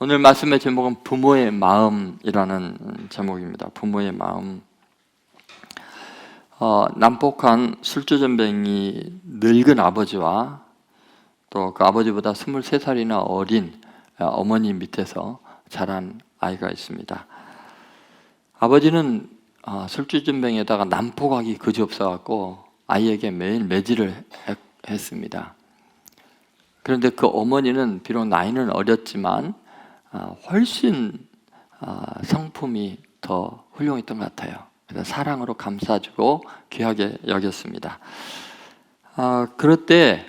오늘 말씀의 제목은 부모의 마음이라는 제목입니다. 부모의 마음. 난폭한 술주전뱅이 늙은 아버지와 또 그 아버지보다 23살이나 어린 어머니 밑에서 자란 아이가 있습니다. 아버지는 술주전뱅이에다가 난폭하기 그지없어갖고 아이에게 매일 매질을 했습니다. 그런데 그 어머니는 비록 나이는 어렸지만 훨씬 성품이 더 훌륭했던 것 같아요. 그래서 사랑으로 감싸주고 귀하게 여겼습니다. 그럴 때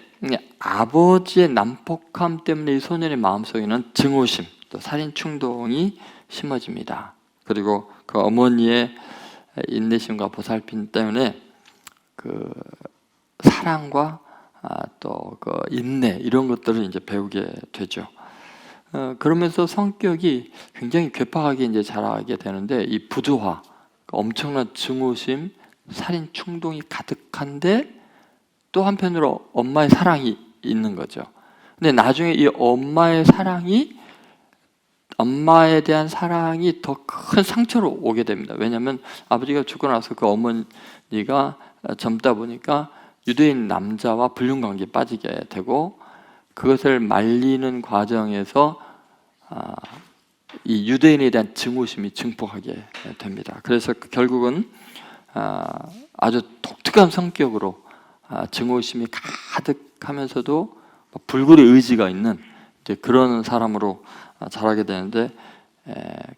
아버지의 난폭함 때문에 이 소년의 마음속에는 증오심, 또 살인 충동이 심어집니다. 그리고 그 어머니의 인내심과 보살핌 때문에 그 사랑과 또 그 인내 이런 것들을 이제 배우게 되죠. 그러면서 성격이 굉장히 괴팍하게 이제 자라게 되는데, 이 부조화, 엄청난 증오심, 살인 충동이 가득한데 또 한편으로 엄마의 사랑이 있는 거죠. 근데 나중에 이 엄마에 대한 사랑이 더 큰 상처로 오게 됩니다. 왜냐하면 아버지가 죽고 나서 그 어머니가 젊다 보니까 유대인 남자와 불륜 관계에 빠지게 되고, 그것을 말리는 과정에서 이 유대인에 대한 증오심이 증폭하게 됩니다. 그래서 결국은 아주 독특한 성격으로 증오심이 가득하면서도 불굴의 의지가 있는 그런 사람으로 자라게 되는데,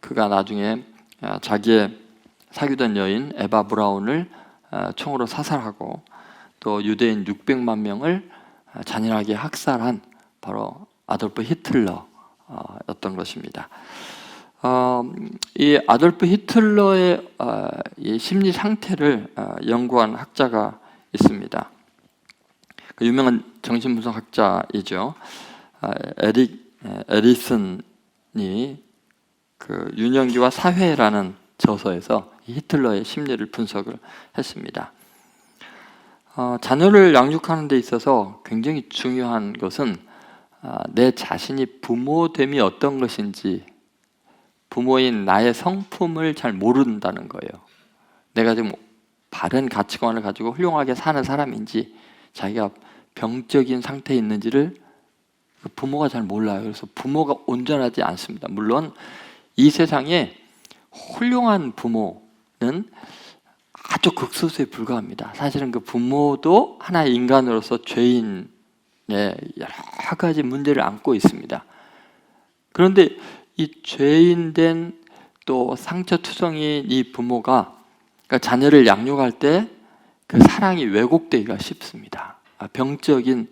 그가 나중에 자기의 사귀던 여인 에바 브라운을 총으로 사살하고 또 유대인 600만 명을 잔인하게 학살한 바로 아돌프 히틀러였던 것입니다. 이 아돌프 히틀러의 이 심리 상태를 연구한 학자가 있습니다. 그 유명한 정신분석학자이죠. 에릭 에리슨이 그 유년기와 사회라는 저서에서 히틀러의 심리를 분석을 했습니다. 자녀를 양육하는 데 있어서 굉장히 중요한 것은 내 자신이 부모됨이 어떤 것인지, 부모인 나의 성품을 잘 모른다는 거예요. 내가 지금 바른 가치관을 가지고 훌륭하게 사는 사람인지, 자기가 병적인 상태에 있는지를 부모가 잘 몰라요. 그래서 부모가 온전하지 않습니다. 물론 이 세상에 훌륭한 부모는 아주 극소수에 불과합니다. 사실은 그 부모도 하나의 인간으로서 죄인의 여러 가지 문제를 안고 있습니다. 그런데 이 죄인된 또 상처투성인 이 부모가 그러니까 자녀를 양육할 때 그 사랑이 왜곡되기가 쉽습니다. 병적인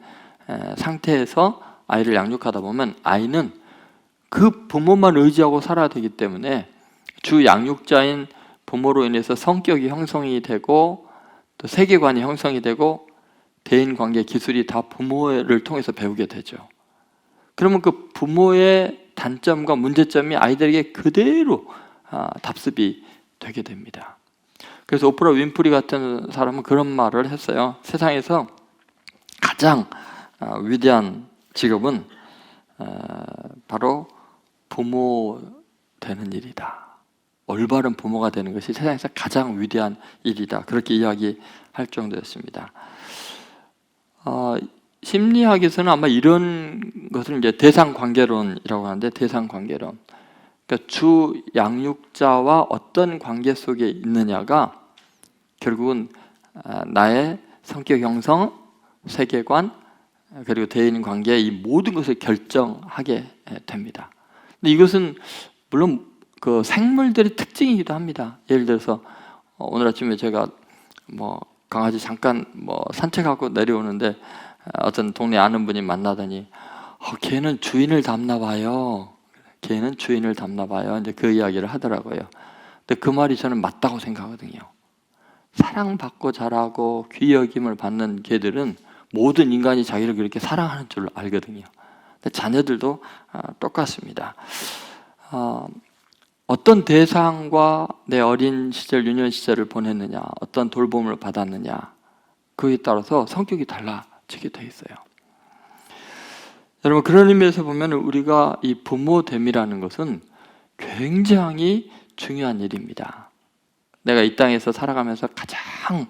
상태에서 아이를 양육하다 보면 아이는 그 부모만 의지하고 살아야 되기 때문에 주 양육자인 부모로 인해서 성격이 형성이 되고 또 세계관이 형성이 되고 대인관계 기술이 다 부모를 통해서 배우게 되죠. 그러면 그 부모의 단점과 문제점이 아이들에게 그대로 답습이 되게 됩니다. 그래서 오프라 윈프리 같은 사람은 그런 말을 했어요. 세상에서 가장 위대한 직업은 바로 부모 되는 일이다. 올바른 부모가 되는 것이 세상에서 가장 위대한 일이다. 그렇게 이야기할 정도였습니다. 심리학에서는 아마 이런 것을 이제 대상관계론이라고 하는데, 대상관계론. 그러니까 주 양육자와 어떤 관계 속에 있느냐가 결국은 나의 성격 형성, 세계관, 그리고 대인 관계, 이 모든 것을 결정하게 됩니다. 근데 이것은 물론 그 생물들의 특징이기도 합니다. 예를 들어서 오늘 아침에 제가 강아지 잠깐 산책하고 내려오는데 어떤 동네 아는 분이 만나더니 걔는 주인을 닮나 봐요. 걔는 주인을 닮나 봐요. 이제 그 이야기를 하더라고요. 근데 그 말이 저는 맞다고 생각하거든요. 사랑받고 자라고 귀 여김을 받는 개들은 모든 인간이 자기를 그렇게 사랑하는 줄 알거든요. 근데 자녀들도 똑같습니다. 어떤 대상과 내 어린 시절, 유년 시절을 보냈느냐, 어떤 돌봄을 받았느냐, 그에 따라서 성격이 달라지게 돼 있어요. 여러분, 그런 의미에서 보면 우리가 이 부모됨이라는 것은 굉장히 중요한 일입니다. 내가 이 땅에서 살아가면서 가장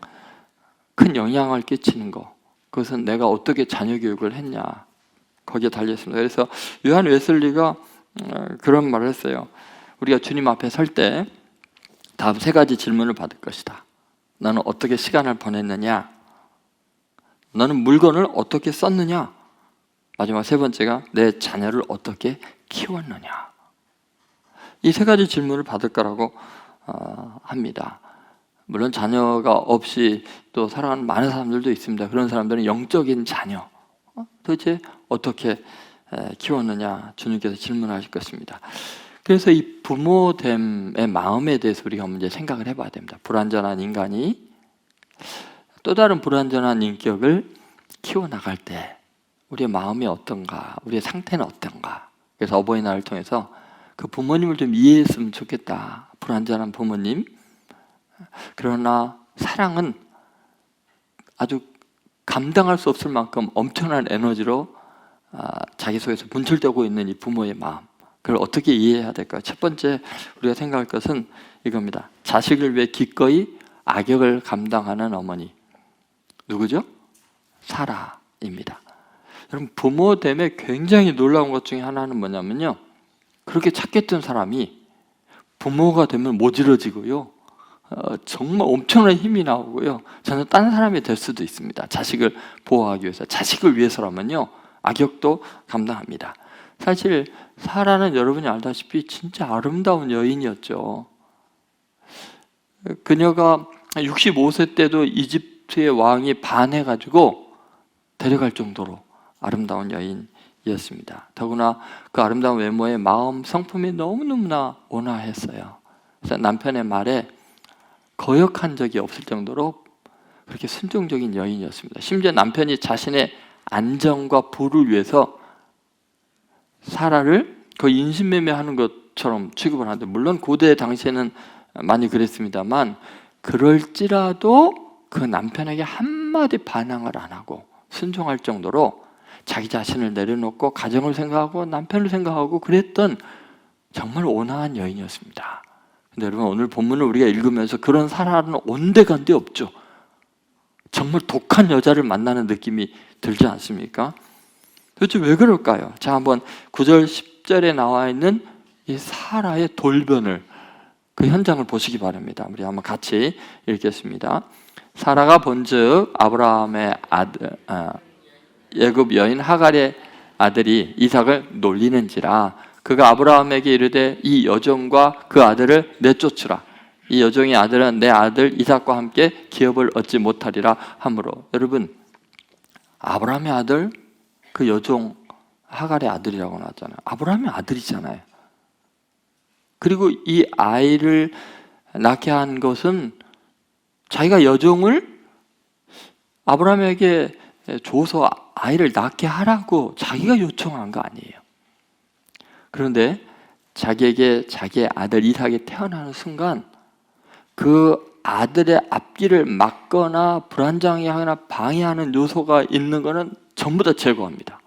큰 영향을 끼치는 것, 그것은 내가 어떻게 자녀 교육을 했냐, 거기에 달려있습니다. 그래서 요한 웨슬리가 그런 말을 했어요. 우리가 주님 앞에 설 때 다음 세 가지 질문을 받을 것이다. 너는 어떻게 시간을 보냈느냐? 너는 물건을 어떻게 썼느냐? 마지막 세 번째가 내 자녀를 어떻게 키웠느냐? 이 세 가지 질문을 받을 거라고 합니다. 물론 자녀가 없이 또 살아가는 많은 사람들도 있습니다. 그런 사람들은 영적인 자녀, 도대체 어떻게 키웠느냐 주님께서 질문하실 것입니다. 그래서 이 부모됨의 마음에 대해서 우리가 먼저 생각을 해봐야 됩니다. 불완전한 인간이 또 다른 불완전한 인격을 키워나갈 때 우리의 마음이 어떤가, 우리의 상태는 어떤가. 그래서 어버이날을 통해서 그 부모님을 좀 이해했으면 좋겠다. 불완전한 부모님. 그러나 사랑은 아주 감당할 수 없을 만큼 엄청난 에너지로 자기 속에서 분출되고 있는 이 부모의 마음, 그걸 어떻게 이해해야 될까요? 첫 번째 우리가 생각할 것은 이겁니다. 자식을 위해 기꺼이 악역을 감당하는 어머니. 누구죠? 사라입니다. 여러분, 부모됨에 굉장히 놀라운 것 중에 하나는 뭐냐면요, 그렇게 착했던 사람이 부모가 되면 모질어지고요, 정말 엄청난 힘이 나오고요, 저는 딴 사람이 될 수도 있습니다. 자식을 보호하기 위해서. 자식을 위해서라면요 악역도 감당합니다. 사실 사라는 여러분이 알다시피 진짜 아름다운 여인이었죠. 그녀가 65세 때도 이집트의 왕이 반해가지고 데려갈 정도로 아름다운 여인이었습니다. 더구나 그 아름다운 외모에 마음 성품이 너무너무나 온화했어요. 그래서 남편의 말에 거역한 적이 없을 정도로 그렇게 순종적인 여인이었습니다. 심지어 남편이 자신의 안정과 부를 위해서 사라를 거의 인신매매하는 것처럼 취급을 하는데, 물론 고대 당시에는 많이 그랬습니다만 그럴지라도 그 남편에게 한마디 반항을 안 하고 순종할 정도로 자기 자신을 내려놓고 가정을 생각하고 남편을 생각하고 그랬던 정말 온화한 여인이었습니다. 근데 여러분, 오늘 본문을 우리가 읽으면서 그런 사라는 온데간데 없죠. 정말 독한 여자를 만나는 느낌이 들지 않습니까? 도대체 왜 그럴까요? 자, 한번 9절 10절에 나와 있는 이 사라의 돌변을, 그 현장을 보시기 바랍니다. 우리 한번 같이 읽겠습니다. 사라가 본즉 아브라함의 아들, 애굽 여인 하갈의 아들이 이삭을 놀리는지라 그가 아브라함에게 이르되 이 여종과 그 아들을 내쫓으라. 이 여종의 아들은 내 아들 이삭과 함께 기업을 얻지 못하리라 하므로. 여러분, 아브라함의 아들, 그 여종 하갈의 아들이라고 나왔잖아요. 아브라함의 아들이잖아요. 그리고 이 아이를 낳게 한 것은 자기가 여종을 아브라함에게 줘서 아이를 낳게 하라고 자기가 요청한 거 아니에요. 그런데 자기에게 자기의 아들 이삭이 태어나는 순간 그 아들의 앞길을 막거나 불안정하거나 방해하는 요소가 있는 것은 전부 다 제거합니다.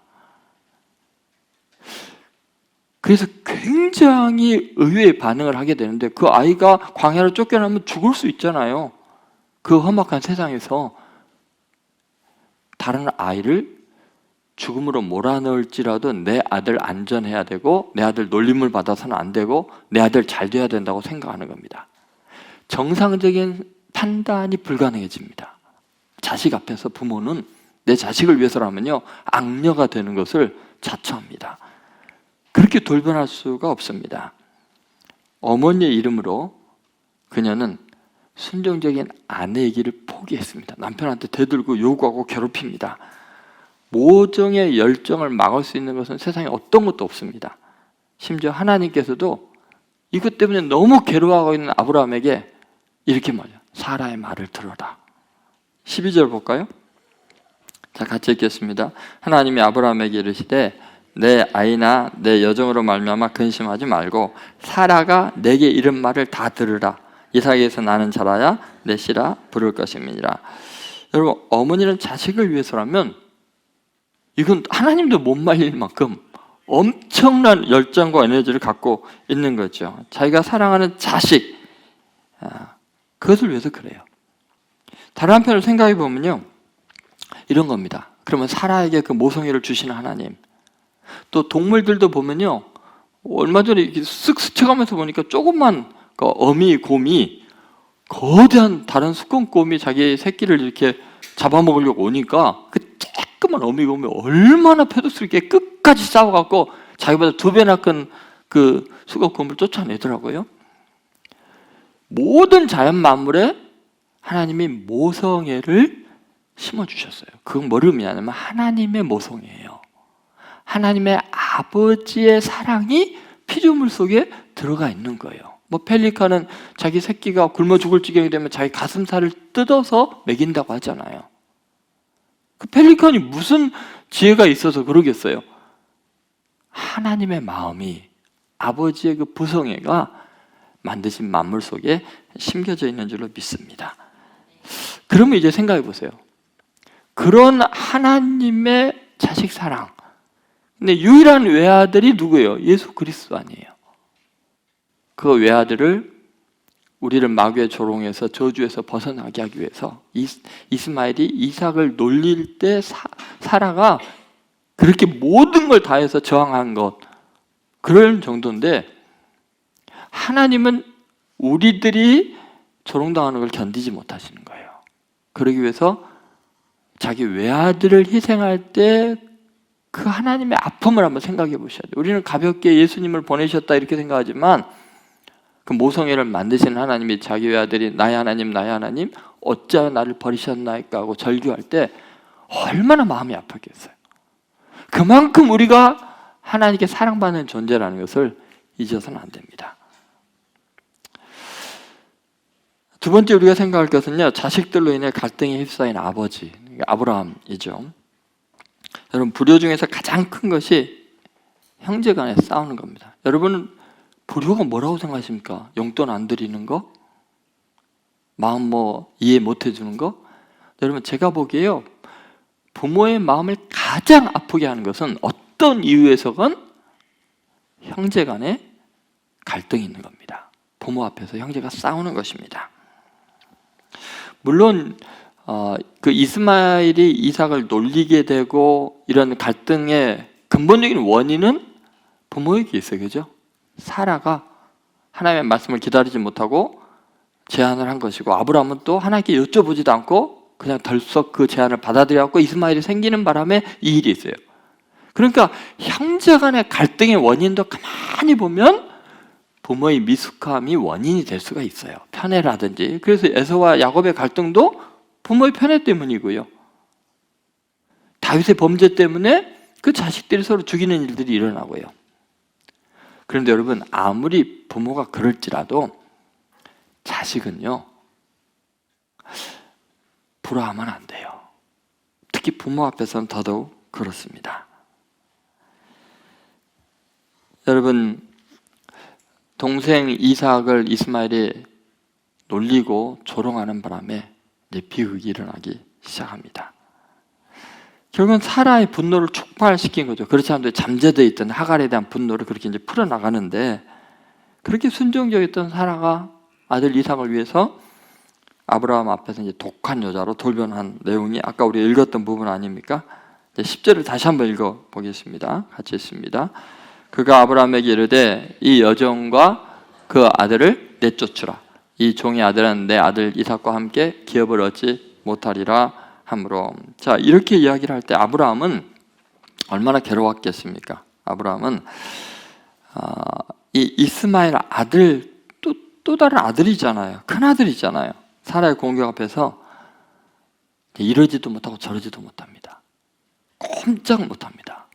그래서 굉장히 의외의 반응을 하게 되는데, 그 아이가 광야로 쫓겨나면 죽을 수 있잖아요. 그 험악한 세상에서 다른 아이를 죽음으로 몰아넣을지라도 내 아들 안전해야 되고, 내 아들 놀림을 받아서는 안 되고, 내 아들 잘 돼야 된다고 생각하는 겁니다. 정상적인 판단이 불가능해집니다. 자식 앞에서 부모는 내 자식을 위해서라면요 악녀가 되는 것을 자처합니다. 그렇게 돌변할 수가 없습니다. 어머니의 이름으로 그녀는 순종적인 아내이기를 포기했습니다. 남편한테 대들고 요구하고 괴롭힙니다. 모정의 열정을 막을 수 있는 것은 세상에 어떤 것도 없습니다. 심지어 하나님께서도 이것 때문에 너무 괴로워하고 있는 아브라함에게 이렇게 말해요. 사라의 말을 들어라. 12절 볼까요? 자, 같이 읽겠습니다. 하나님이 아브라함에게 이르시되 내 아이나 내 여종으로 말미암아 근심하지 말고 사라가 내게 이른 말을 다 들으라. 이삭에서 나는 자라야 내 씨라 부를 것임이니라. 여러분, 어머니는 자식을 위해서라면 이건 하나님도 못 말릴 만큼 엄청난 열정과 에너지를 갖고 있는 거죠. 자기가 사랑하는 자식, 그것을 위해서 그래요. 다른 한편으로 생각해 보면요, 이런 겁니다. 그러면 사라에게 그 모성애를 주시는 하나님, 또 동물들도 보면요, 얼마 전에 이렇게 쓱 스쳐가면서 보니까 조금만 그 어미, 곰이 거대한 다른 수컷곰이 자기 새끼를 이렇게 잡아먹으려고 오니까 그 조그만 어미 곰이 얼마나 패독스럽게 끝까지 싸워갖고 자기보다 2배나 큰 그 수컷곰을 쫓아내더라고요. 모든 자연 만물에 하나님이 모성애를 심어주셨어요. 그건 뭐를 의미하냐면 하나님의 모성애예요. 하나님의 아버지의 사랑이 피조물 속에 들어가 있는 거예요. 뭐 펠리칸은 자기 새끼가 굶어 죽을 지경이 되면 자기 가슴살을 뜯어서 먹인다고 하잖아요. 그 펠리칸이 무슨 지혜가 있어서 그러겠어요? 하나님의 마음이, 아버지의 그 부성애가 만드신 만물 속에 심겨져 있는 줄로 믿습니다. 그러면 이제 생각해 보세요. 그런 하나님의 자식 사랑, 근데 유일한 외아들이 누구예요? 예수 그리스도 아니에요. 그 외아들을, 우리를 마귀의 조롱에서, 저주에서 벗어나게 하기 위해서 이스마엘이 이삭을 놀릴 때 사라가 그렇게 모든 걸 다해서 저항한 것, 그럴 정도인데, 하나님은 우리들이 조롱당하는 걸 견디지 못하시는 거예요. 그러기 위해서 자기 외아들을 희생할 때 그 하나님의 아픔을 한번 생각해 보셔야 돼요. 우리는 가볍게 예수님을 보내셨다 이렇게 생각하지만, 그 모성애를 만드시는 하나님이 자기 외아들이 나의 하나님 어찌하여 나를 버리셨나이까 하고 절규할 때 얼마나 마음이 아팠겠어요. 그만큼 우리가 하나님께 사랑받는 존재라는 것을 잊어서는 안 됩니다. 두 번째 우리가 생각할 것은요, 자식들로 인해 갈등에 휩싸인 아버지, 아브라함이죠. 여러분, 불효 중에서 가장 큰 것이 형제 간에 싸우는 겁니다. 여러분은 불효가 뭐라고 생각하십니까? 용돈 안 드리는 거? 마음 이해 못 해주는 거? 여러분, 제가 보기에요, 부모의 마음을 가장 아프게 하는 것은 어떤 이유에서건 형제 간에 갈등이 있는 겁니다. 부모 앞에서 형제가 싸우는 것입니다. 물론 그 이스마엘이 이삭을 놀리게 되고 이런 갈등의 근본적인 원인은 부모에게 있어요. 그죠? 사라가 하나님의 말씀을 기다리지 못하고 제안을 한 것이고, 아브라함은 또 하나님께 여쭤보지도 않고 그냥 덜썩 그 제안을 받아들여갖고 이스마엘이 생기는 바람에 이 일이 있어요. 그러니까 형제 간의 갈등의 원인도 가만히 보면 부모의 미숙함이 원인이 될 수가 있어요. 편애라든지. 그래서 에서와 야곱의 갈등도 부모의 편애 때문이고요. 다윗의 범죄 때문에 그 자식들이 서로 죽이는 일들이 일어나고요. 그런데 여러분, 아무리 부모가 그럴지라도 자식은요, 불화하면 안 돼요. 특히 부모 앞에서는 더더욱 그렇습니다. 여러분, 동생 이삭을 이스마엘이 놀리고 조롱하는 바람에 이제 비극이 일어나기 시작합니다. 결국은 사라의 분노를 촉발시킨 거죠. 그렇지 않아도 잠재되어 있던 하갈에 대한 분노를 그렇게 이제 풀어나가는데, 그렇게 순종적이었던 사라가 아들 이삭을 위해서 아브라함 앞에서 이제 독한 여자로 돌변한 내용이 아까 우리 읽었던 부분 아닙니까? 10절을 다시 한번 읽어보겠습니다. 같이 읽습니다. 그가 아브라함에게 이르되 이 여종과 그 아들을 내쫓으라. 이 종의 아들은 내 아들 이삭과 함께 기업을 얻지 못하리라 하므로. 자, 이렇게 이야기를 할 때 아브라함은 얼마나 괴로웠겠습니까? 아브라함은 이 이스마엘 아들, 또 다른 아들이잖아요. 큰 아들이잖아요. 사라의 공격 앞에서 이러지도 못하고 저러지도 못합니다. 꼼짝 못합니다.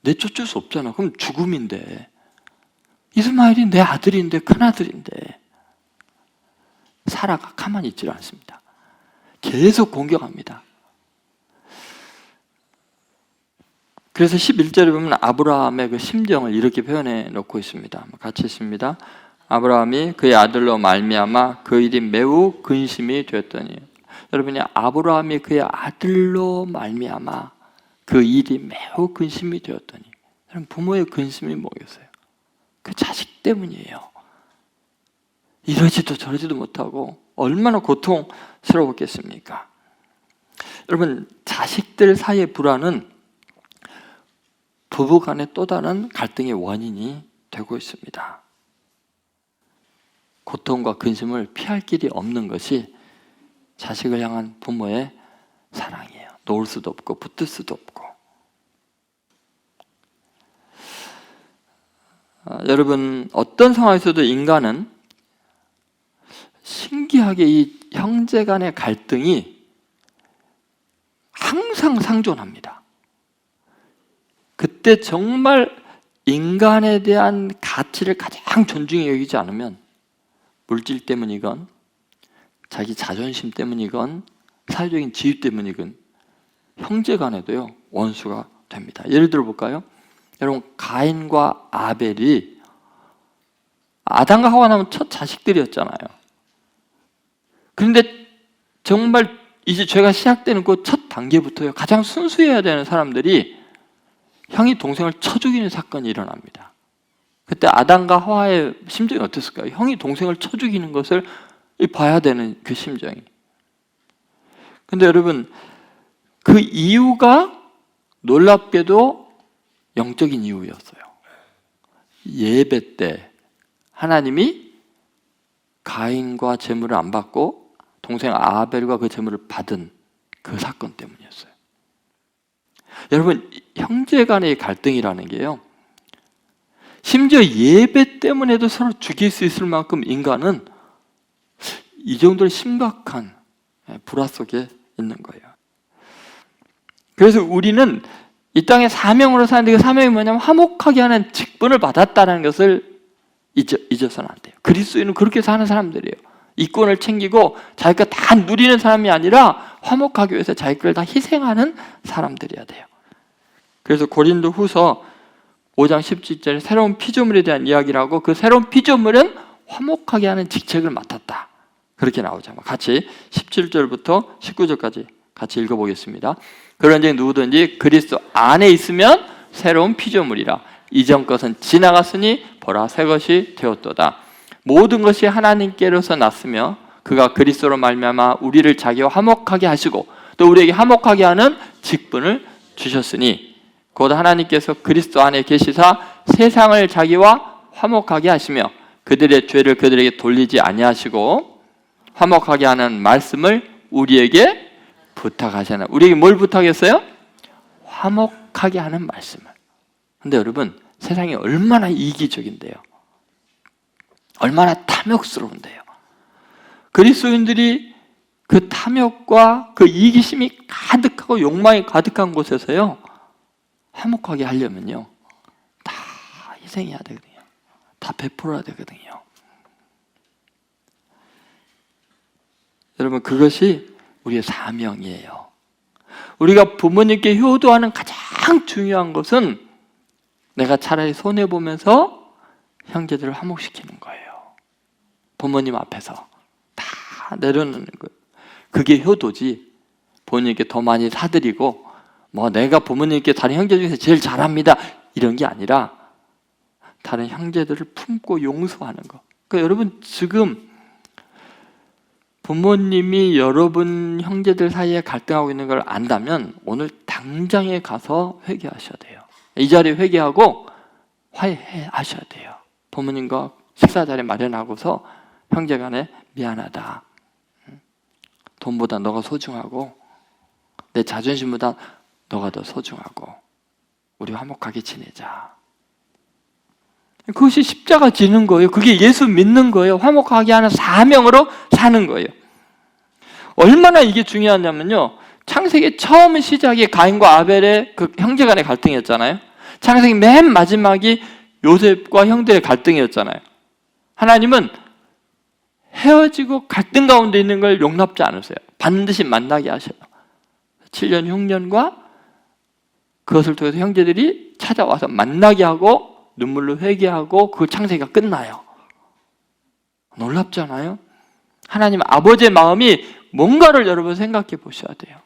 내쫓을 수 없잖아. 그럼 죽음인데. 이스마엘이 내 아들인데, 큰 아들인데. 사라가 가만히 있지를 않습니다. 계속 공격합니다. 그래서 11절에 보면 아브라함의 그 심정을 이렇게 표현해 놓고 있습니다. 같이 읽습니다. 아브라함이 그의 아들로 말미암아 그 일이 매우 근심이 되었더니. 여러분이 아브라함이 그의 아들로 말미암아 그 일이 매우 근심이 되었더니, 부모의 근심이 뭐겠어요? 그 자식 때문이에요. 이러지도 저러지도 못하고 얼마나 고통스러웠겠습니까? 여러분, 자식들 사이의 불화는 부부 간의 또 다른 갈등의 원인이 되고 있습니다. 고통과 근심을 피할 길이 없는 것이 자식을 향한 부모의 사랑이에요. 놓을 수도 없고 붙들 수도 없고. 여러분, 어떤 상황에서도 인간은 신기하게 이 형제 간의 갈등이 항상 상존합니다. 그때 정말 인간에 대한 가치를 가장 존중히 여기지 않으면, 물질 때문이건 자기 자존심 때문이건 사회적인 지위 때문이건 형제 간에도요 원수가 됩니다. 예를 들어 볼까요? 여러분, 가인과 아벨이 아담과 하와 나온 첫 자식들이었잖아요. 그런데 정말 이제 죄가 시작되는 그 첫 단계부터요, 가장 순수해야 되는 사람들이 형이 동생을 쳐 죽이는 사건이 일어납니다. 그때 아담과 하와의 심정이 어땠을까요? 형이 동생을 쳐 죽이는 것을 봐야 되는 그 심정이. 근데 여러분, 그 이유가 놀랍게도 영적인 이유였어요. 예배 때 하나님이 가인과 제물을 안 받고 동생 아벨과 그 제물을 받은 그 사건 때문이었어요. 여러분, 형제 간의 갈등이라는 게요, 심지어 예배 때문에도 서로 죽일 수 있을 만큼 인간은 이 정도로 심각한 불화 속에 있는 거예요. 그래서 우리는 이 땅에 사명으로 사는데, 그 사명이 뭐냐면 화목하게 하는 직분을 받았다는 것을 잊어서는 안 돼요. 그리스도인은 그렇게 사는 사람들이에요. 이권을 챙기고 자기 것 다 누리는 사람이 아니라 화목하기 위해서 자기 것을 다 희생하는 사람들이어야 돼요. 그래서 고린도 후서 5장 17절에 새로운 피조물에 대한 이야기를 하고, 그 새로운 피조물은 화목하게 하는 직책을 맡았다, 그렇게 나오죠. 같이 17절부터 19절까지 같이 읽어보겠습니다. 그런즉 누구든지 그리스도 안에 있으면 새로운 피조물이라. 이전 것은 지나갔으니 보라 새 것이 되었도다. 모든 것이 하나님께로서 났으며 그가 그리스도로 말미암아 우리를 자기와 화목하게 하시고 또 우리에게 화목하게 하는 직분을 주셨으니 곧 하나님께서 그리스도 안에 계시사 세상을 자기와 화목하게 하시며 그들의 죄를 그들에게 돌리지 아니하시고 화목하게 하는 말씀을 우리에게 부탁하시나. 우리에게 뭘 부탁했어요? 화목하게 하는 말씀을. 근데 여러분, 세상이 얼마나 이기적인데요, 얼마나 탐욕스러운데요. 그리스도인들이 그 탐욕과 그 이기심이 가득하고 욕망이 가득한 곳에서요, 화목하게 하려면요 다 희생해야 되거든요. 다 베풀어야 되거든요. 여러분, 그것이 우리의 사명이에요. 우리가 부모님께 효도하는 가장 중요한 것은 내가 차라리 손해보면서 형제들을 화목시키는 거예요. 부모님 앞에서 다 내려놓는 거예요. 그게 효도지, 부모님께 더 많이 사드리고 뭐 내가 부모님께 다른 형제 중에서 제일 잘합니다 이런 게 아니라 다른 형제들을 품고 용서하는 거. 그러니까 여러분, 지금 부모님이 여러분 형제들 사이에 갈등하고 있는 걸 안다면 오늘 당장에 가서 회개하셔야 돼요. 이 자리에 회개하고 화해하셔야 돼요. 부모님과 식사 자리 마련하고서 형제간에 미안하다, 돈보다 너가 소중하고 내 자존심보다 너가 더 소중하고 우리 화목하게 지내자. 그것이 십자가 지는 거예요. 그게 예수 믿는 거예요. 화목하게 하는 사명으로 사는 거예요. 얼마나 이게 중요하냐면요, 창세기 처음 시작이 가인과 아벨의 그 형제간의 갈등이었잖아요. 창세기 맨 마지막이 요셉과 형들의 갈등이었잖아요. 하나님은 헤어지고 갈등 가운데 있는 걸 용납지 않으세요. 반드시 만나게 하셔요. 7년 흉년과 그것을 통해서 형제들이 찾아와서 만나게 하고 눈물로 회개하고 그 창세기가 끝나요. 놀랍잖아요. 하나님 아버지의 마음이 뭔가를 여러분 생각해 보셔야 돼요.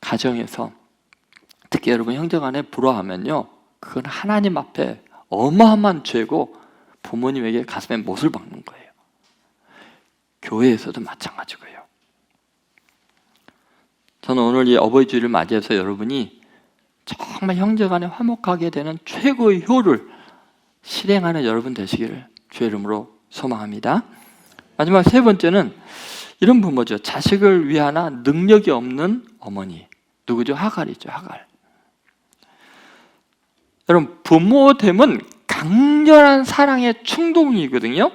가정에서 특히 여러분 형제간에 불화하면요, 그건 하나님 앞에 어마어마한 죄고 부모님에게 가슴에 못을 박는 거예요. 교회에서도 마찬가지고요. 저는 오늘 이 어버이 주일을 맞이해서 여러분이 정말 형제간에 화목하게 되는 최고의 효를 실행하는 여러분 되시기를 주의 이름으로 소망합니다. 마지막 세 번째는 이런 부모죠. 자식을 위하나 능력이 없는 어머니. 누구죠? 하갈이죠. 하갈. 여러분, 부모됨은 강렬한 사랑의 충동이거든요.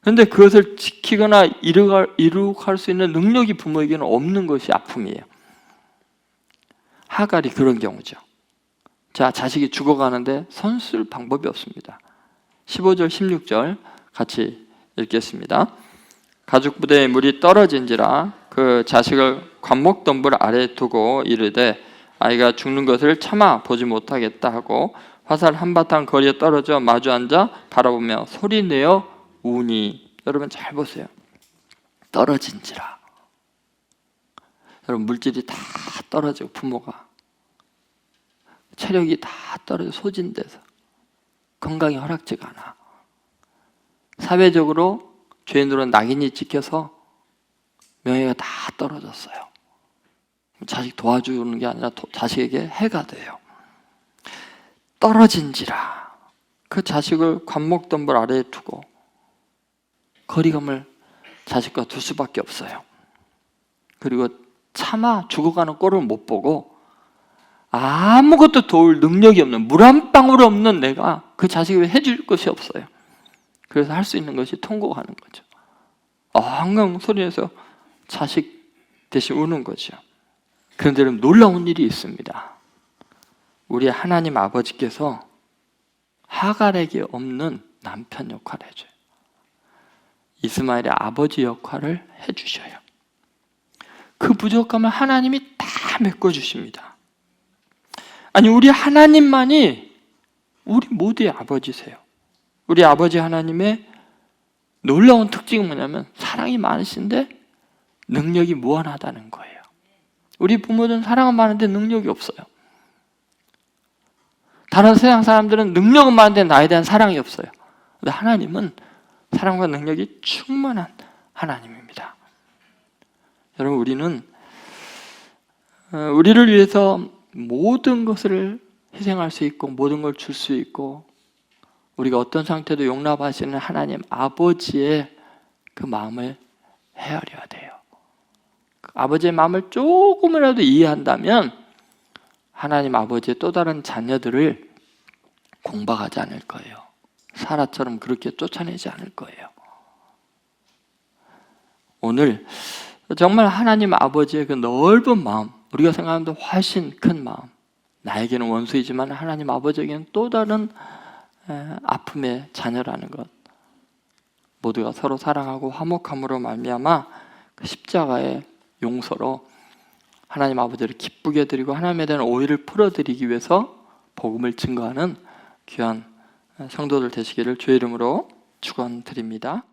그런데 그것을 지키거나 이룩할 수 있는 능력이 부모에게는 없는 것이 아픔이에요. 하갈이 그런 경우죠. 자, 자식이 죽어가는데 손 쓸 방법이 없습니다. 15절, 16절 같이 읽겠습니다. 가죽 부대에 물이 떨어진지라 그 자식을 관목덤불 아래에 두고 이르되 아이가 죽는 것을 참아 보지 못하겠다 하고 화살 한바탕 거리에 떨어져 마주 앉아 바라보며 소리내어 우니. 여러분 잘 보세요. 떨어진지라. 여러분 물질이 다 떨어지고 부모가 체력이 다 떨어져 소진돼서 건강이 허락지가 않아. 사회적으로 죄인들은 낙인이 찍혀서 명예가 다 떨어졌어요. 자식 도와주는 게 아니라 자식에게 해가 돼요. 떨어진지라 그 자식을 관목덤불 아래에 두고 거리감을 자식과 둘 수밖에 없어요. 그리고 차마 죽어가는 꼴을 못 보고 아무것도 도울 능력이 없는, 물 한 방울 없는 내가 그 자식을 해줄 것이 없어요. 그래서 할 수 있는 것이 통곡하는 거죠. 엉엉 소리내서 자식 대신 우는 거죠. 그런데 여러분 놀라운 일이 있습니다. 우리 하나님 아버지께서 하갈에게 없는 남편 역할을 해줘요. 이스마엘의 아버지 역할을 해주셔요. 그 부족함을 하나님이 다 메꿔주십니다. 아니, 우리 하나님만이 우리 모두의 아버지세요. 우리 아버지 하나님의 놀라운 특징은 뭐냐면 사랑이 많으신데 능력이 무한하다는 거예요. 우리 부모들은 사랑은 많은데 능력이 없어요. 다른 세상 사람들은 능력은 많은데 나에 대한 사랑이 없어요. 근데 하나님은 사랑과 능력이 충만한 하나님입니다. 여러분, 우리를 위해서 모든 것을 희생할 수 있고 모든 걸 줄 수 있고 우리가 어떤 상태도 용납하시는 하나님 아버지의 그 마음을 헤아려야 돼요. 아버지의 마음을 조금이라도 이해한다면 하나님 아버지의 또 다른 자녀들을 공박하지 않을 거예요. 사라처럼 그렇게 쫓아내지 않을 거예요. 오늘 정말 하나님 아버지의 그 넓은 마음, 우리가 생각하는 데 훨씬 큰 마음, 나에게는 원수이지만 하나님 아버지에게는 또 다른 아픔의 자녀라는 것, 모두가 서로 사랑하고 화목함으로 말미암아 그 십자가의 용서로 하나님 아버지를 기쁘게 드리고 하나님에 대한 오해를 풀어드리기 위해서 복음을 증거하는 귀한 성도들 되시기를 주의 이름으로 축원드립니다.